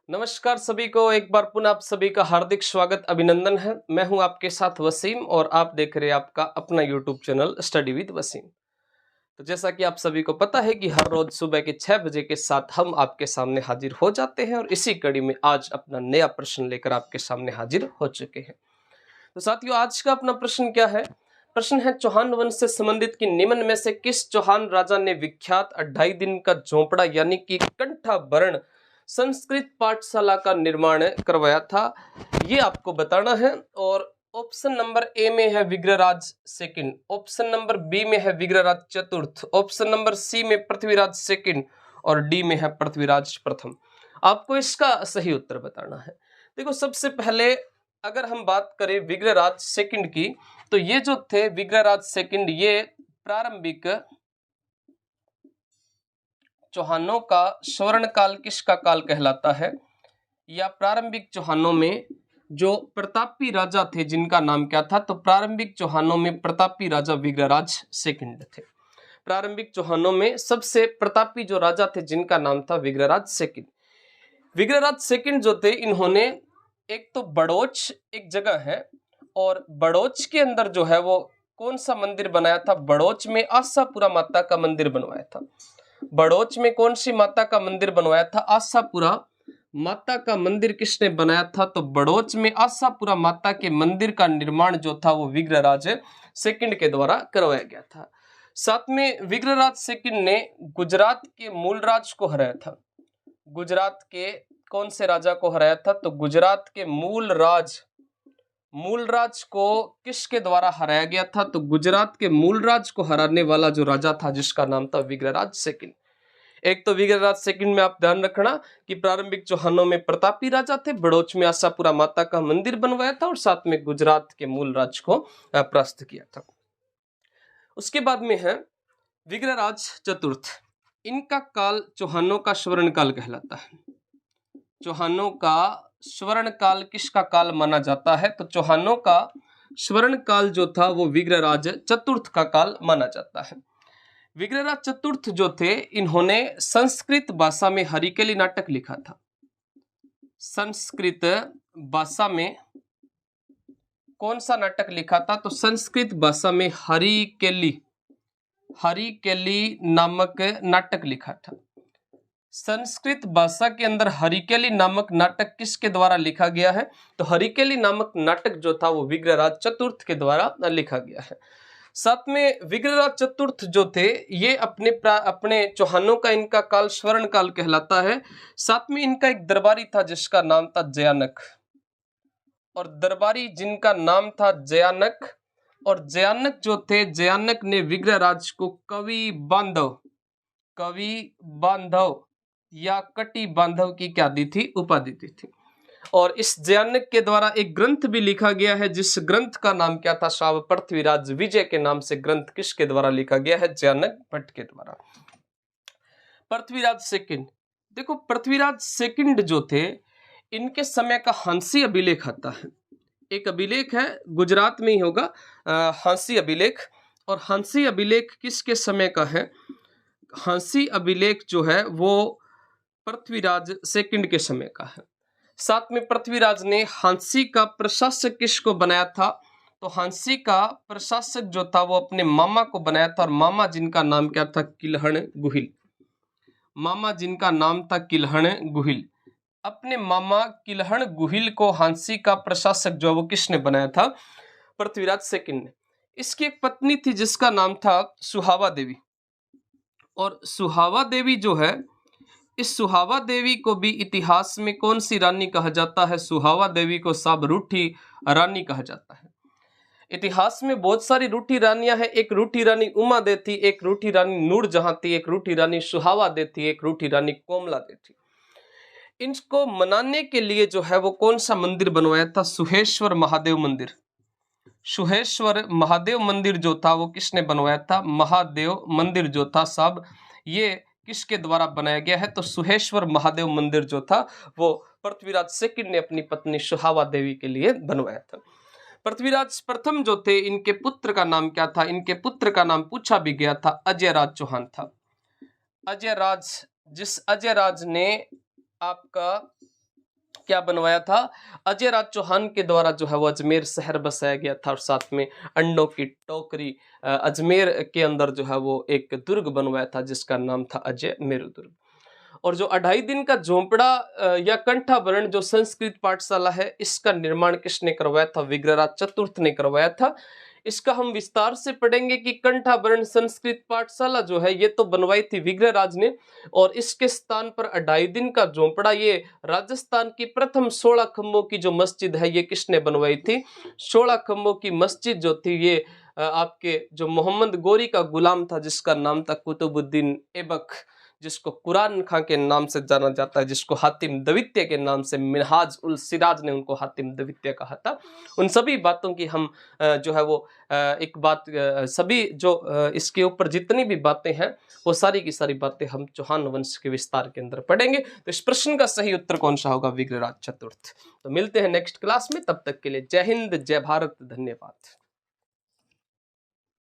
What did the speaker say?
नमस्कार सभी को, एक बार पुनः आप सभी का हार्दिक स्वागत अभिनंदन है। मैं हूं आपके साथ वसीम और आप देख रहे हैं आपका अपना YouTube channel study with Wasim. तो जैसा कि आप सभी को पता है कि हर रोज सुबह के 6 बजे के साथ हम आपके सामने हाजिर हो जाते हैं और इसी कड़ी में आज अपना नया प्रश्न लेकर आपके सामने हाजिर हो चुके हैं। तो साथियों, आज का अपना प्रश्न क्या है? प्रश्न है, चौहान वंश से संबंधित की निम्न में से किस चौहान राजा ने विख्यात 2.5 दिन का झोंपड़ा यानी कि कंठाभरण संस्कृत पाठशाला का निर्माण करवाया था? ये आपको बताना है। और ऑप्शन नंबर ए में है Vigraharaj second, option number B में है विग्रहराज चतुर्थ, ऑप्शन नंबर सी में पृथ्वीराज सेकंड और डी में है पृथ्वीराज प्रथम। आपको इसका सही उत्तर बताना है। देखो, सबसे पहले अगर हम बात करें विग्रहराज सेकंड की, तो ये जो थे विग्रहराज सेकंड, ये प्रारंभिक चौहानों का स्वर्ण काल किसका काल कहलाता है? या प्रारंभिक चौहानों में जो प्रतापी राजा थे जिनका नाम क्या था? तो प्रारंभिक चौहानों में प्रतापी राजा विग्रहराज सेकंड थे। प्रारंभिक चौहानों में सबसे प्रतापी जो राजा थे जिनका नाम था विग्रहराज सेकंड। विग्रहराज सेकंड जो थे, इन्होंने एक तो बड़ोच एक जगह है और बड़ोच के अंदर जो है वो कौन सा मंदिर बनाया था? बड़ोच में आशापुरा माता का मंदिर बनवाया था। बड़ोच में कौन सी माता का मंदिर बनवाया था? आशापुरा माता का मंदिर किसने बनाया था? तो बड़ोच में आशापुरा माता के मंदिर का निर्माण जो था वो विग्रहराज सेकंड के द्वारा करवाया गया था। साथ में विग्रहराज सेकंड ने गुजरात के मूलराज को हराया था। गुजरात के कौन से राजा को हराया था? तो गुजरात के मूलराज को किसके द्वारा हराया गया था? तो गुजरात के मूलराज को हराने वाला जो राजा था जिसका नाम था विग्रहराज सेकंड। एक तो विग्रहराज सेकंड में आप ध्यान रखना कि प्रारंभिक चौहानों में प्रतापी राजा थे, बड़ोच में आशापुरा माता का मंदिर बनवाया था और साथ में गुजरात के मूलराज को परास्त किया था। उसके बाद में है विग्रहराज चतुर्थ। इनका काल चौहानों का स्वर्ण काल कहलाता है। चौहानों का स्वर्ण काल किसका काल माना जाता है? तो चौहानों का स्वर्ण काल जो था वो विग्रहराज चतुर्थ का काल माना जाता है। विग्रहराज चतुर्थ जो थे, इन्होंने संस्कृत भाषा में हरिकेली नाटक लिखा था। संस्कृत भाषा में कौन सा नाटक लिखा था? तो संस्कृत भाषा में हरिकेली नामक नाटक लिखा था। संस्कृत भाषा के अंदर हरिकेली नामक नाटक किसके द्वारा लिखा गया है? तो हरिकेली नामक नाटक जो था वो विग्रहराज चतुर्थ के द्वारा लिखा गया है। साथ में विग्रहराज चतुर्थ जो थे, ये अपने चौहानों का इनका काल स्वर्ण काल कहलाता है। साथ में इनका एक दरबारी था जिसका नाम था जयानक, और दरबारी जिनका नाम था जयानक, और जयानक जो थे, जयानक ने विग्रहराज को कवि बांधव या कटी बांधव की क्या दी थी? उपाधि दी थी। और इस जयानक के द्वारा एक ग्रंथ भी लिखा गया है जिस ग्रंथ का नाम क्या था? साहब पृथ्वीराज विजय के नाम से ग्रंथ किसके द्वारा लिखा गया है? जयानक भट्ट के द्वारा। पृथ्वीराज सेकंड, देखो पृथ्वीराज सेकंड जो थे, इनके समय का हंसी अभिलेख आता है। एक अभिलेख है, गुजरात में ही होगा, हंसी अभिलेख। और हंसी अभिलेख किसके समय का है? हंसी अभिलेख जो है वो पृथ्वीराज सेकंड के समय का है। साथ में पृथ्वीराज ने हंसी का प्रशासक किसको बनाया था? तो हंसी का प्रशासक जो था वो अपने मामा को बनाया था, और मामा जिनका नाम क्या था? किलहण गुहिल। मामा जिनका नाम था किलहण गुहिल। अपने मामा किलहण गुहिल को हंसी का प्रशासक जो वो किसने बनाया था? पृथ्वीराज सेकंड ने। इसकी एक पत्नी थी जिसका नाम था सुहावा देवी, और सुहावा देवी जो है, इस सुहावा देवी को भी इतिहास में कौन सी रानी कहा जाता है? सुहावा देवी को साब रूठी रानी कहा जाता है। इतिहास में बहुत सारी रूठी रानियां हैं। एक रूठी रानी उमा दे थी, एक रूठी रानी नूरजहां थी, एक रूठी रानी सुहावा दे थी, एक रूठी रानी कोमला दे थी। इनको मनाने के लिए जो है वो कौन सा मंदिर बनवाया था? सुहेश्वर महादेव मंदिर। सुहेश्वर महादेव मंदिर जो था वो किसने बनवाया था? महादेव मंदिर जो था साहब, ये किसके द्वारा बनाया गया है? तो सुहेश्वर महादेव मंदिर जो था वो पृथ्वीराज सेकंड ने अपनी पत्नी सुहावा देवी के लिए बनवाया था। पृथ्वीराज प्रथम जो थे, इनके पुत्र का नाम क्या था? इनके पुत्र का नाम पूछा भी गया था, अजयराज चौहान था। अजयराज, जिस अजयराज ने आपका क्या बनवाया था? अजयराज चौहान के द्वारा जो है वो अजमेर शहर बसाया गया था और साथ में अंडों की टोकरी अजमेर के अंदर जो है वो एक दुर्ग बनवाया था जिसका नाम था अजय मेरु दुर्ग। और जो 2.5 दिन का झोंपड़ा या कंठाभरण जो संस्कृत पाठशाला है, इसका निर्माण किसने करवाया था? विग्रहराज चतुर्थ ने करवाया था। इसका हम विस्तार से पढ़ेंगे कि कंठाभरण संस्कृत पाठशाला जो है ये तो बनवाई थी विग्रहराज ने, और इसके स्थान पर 2.5 दिन का झोंपड़ा ये राजस्थान की प्रथम 16 खंभों की जो मस्जिद है ये किसने बनवाई थी? 16 खंभों की मस्जिद जो थी ये आपके जो मोहम्मद गोरी का गुलाम था जिसका नाम था कुतुबुद्दीन ऐबक, जिसको कुरान खां के नाम से जाना जाता है, जिसको हातिम द्वितीय के नाम से मिनहाज उल सिराज ने उनको हातिम द्वितीय कहा था। उन सभी बातों की हम जो है वो एक बात सभी जो इसके ऊपर जितनी भी बातें हैं वो सारी की सारी बातें हम चौहान वंश के विस्तार के अंदर पढ़ेंगे। तो इस प्रश्न का सही उत्तर कौन सा होगा? विग्रहराज चतुर्थ। तो मिलते हैं नेक्स्ट क्लास में, तब तक के लिए जय हिंद, जय भारत, धन्यवाद।